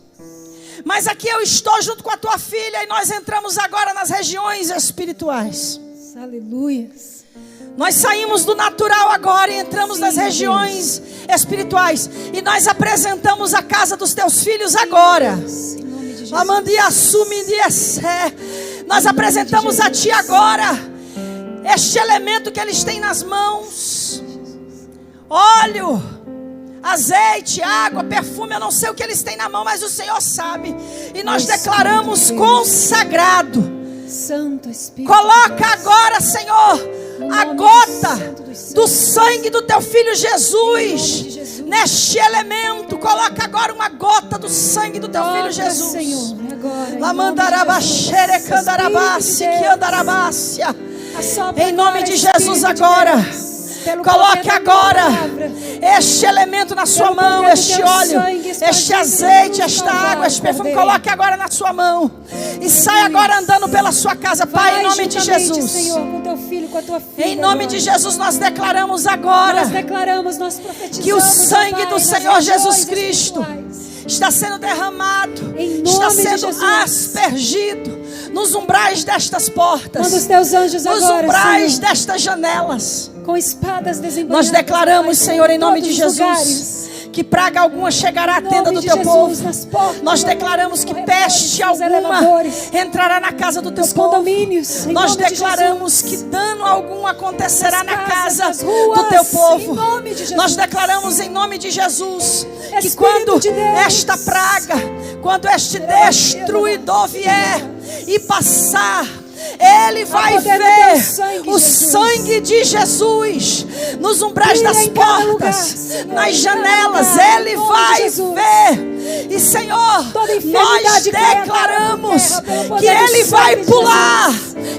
Mas aqui eu estou junto com a tua filha e nós entramos agora nas regiões espirituais. Aleluia. Nós saímos do natural agora e entramos nas regiões espirituais. E nós apresentamos a casa dos teus filhos agora. Nós apresentamos a ti agora. este elemento que eles têm nas mãos, óleo, azeite, água, perfume, eu não sei o que eles têm na mão, mas o Senhor sabe. E nós declaramos consagrado. Santo Espírito. Coloca agora, Senhor, a gota do sangue do teu filho Jesus neste elemento. Coloca agora uma gota do sangue do teu filho Jesus. Senhor, agora. Em nome de Jesus agora. Coloque agora este elemento na sua mão, este óleo, este azeite, esta água, este perfume. Coloque agora na sua mão e sai agora andando pela sua casa, Pai, em nome de Jesus. Senhor, com teu filho, com a tua filha, em nome de Jesus nós declaramos agora nós profetizamos que o sangue Pai, do Senhor Jesus Cristo está sendo derramado, está sendo aspergido nos umbrais destas portas, manda os teus anjos nos agora, umbrais Senhor, destas janelas. com espadas desembanhadas. Nós declaramos, Pai, Senhor, em nome de todos os Jesus, lugares, que praga alguma chegará à em tenda nome do de teu Jesus, povo. nas portas, Nós declaramos que corredores, peste nos alguma elevadores, entrará na casa do teu nos povo. condomínios, em Nós nome de declaramos Jesus. que dano algum acontecerá Nas na casas, casa nas ruas, do teu povo. em nome de Jesus. Nós declaramos em nome de Jesus que Espírito quando de Deus, esta praga, quando este destruidor vier e passar, ele vai poder do ver teu sangue, o Jesus. sangue de Jesus nos umbrais Brilha das em cada portas, lugar, Senhor, nas em cada janelas. lugar, Ele em nome vai de Jesus. ver. E Senhor, Toda nós enfermidade caia declaramos agora por terra, pelo que poder do Ele vai sangue de pular,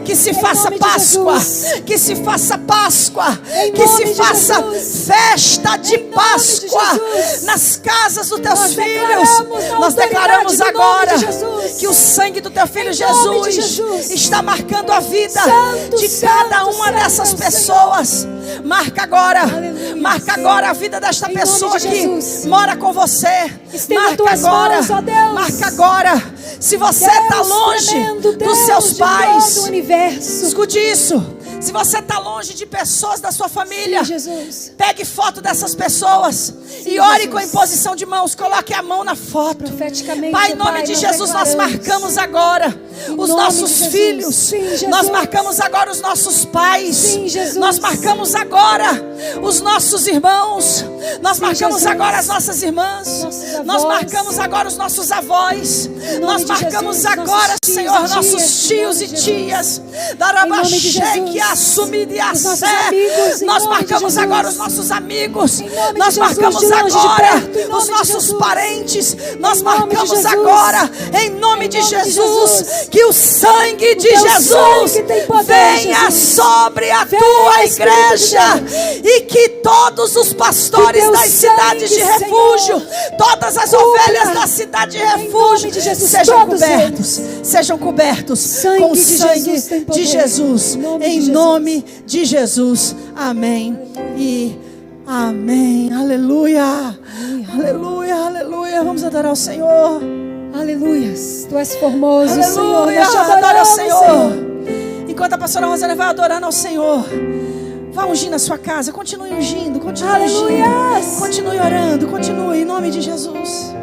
que se Em faça nome de Páscoa, Jesus. que se faça Páscoa, Em que nome se de faça Jesus. festa de Em nome de Páscoa Jesus. nas casas dos teus Nós filhos. declaramos na Nós declaramos autoridade do nome agora de Jesus. que o sangue do teu filho Em nome de Jesus Jesus. está marcando a vida Santo, de cada santo, uma santo dessas é o pessoas. Marca agora, Aleluia. marca agora a vida desta Em nome pessoa de que Jesus. mora com você. Estenda Marca tuas agora, mãos, ó Deus. marca agora. Se você Deus está longe tremendo, dos Deus seus de pais, todo o universo. escute isso. Se você está longe de pessoas da sua família, Sim, Jesus. pegue foto dessas pessoas Sim, e ore Jesus. com imposição de mãos. Coloque a mão na foto. Profeticamente, Pai, em nome Pai, de nós Jesus, nós declaramos. marcamos agora Em os nome nossos de Jesus. filhos. Sim, Jesus. Nós marcamos agora os nossos pais. Sim, Jesus. Nós marcamos agora os nossos irmãos. Nós Sim, marcamos Jesus. agora as nossas irmãs. Nossos avós. Nós marcamos agora os nossos avós. Em nome Nós de marcamos Jesus, agora, nossos tios Senhor, e nossos tias. tios Em e nome de tias. Em nome de Jesus. Assumir a Os nossos sé. amigos, em Nós nome de marcamos Jesus. agora os nossos amigos. Em nome de Nós Jesus, marcamos de longe, de agora perto, em nome os de nossos Jesus. parentes. Nós Em nome de marcamos Jesus. agora, em nome de nome de Jesus, Jesus. que o sangue de teu Jesus sangue tem poder, venha Jesus. sobre a Venha, tua Espírito igreja de e que todos os pastores Que teu das cidades de sangue, refúgio, Senhor, todas as cubra. ovelhas da cidade de Em refúgio, nome de Jesus, sejam todos cobertos, sejam cobertos Sangue com o de sangue Jesus tem poder. de Jesus, Em nome de em Jesus. nome de Jesus. Amém e amém. Aleluia, aleluia, aleluia. Vamos adorar o Senhor. Aleluias. Tu és formoso, Senhor. Aleluia, Nós te adore ao adoramos, Senhor. Enquanto a pastora Rosana vai adorando ao Senhor, vá ungir na sua casa. Continue ungindo, continue ungindo. Aleluias. Continue orando, continue em nome de Jesus.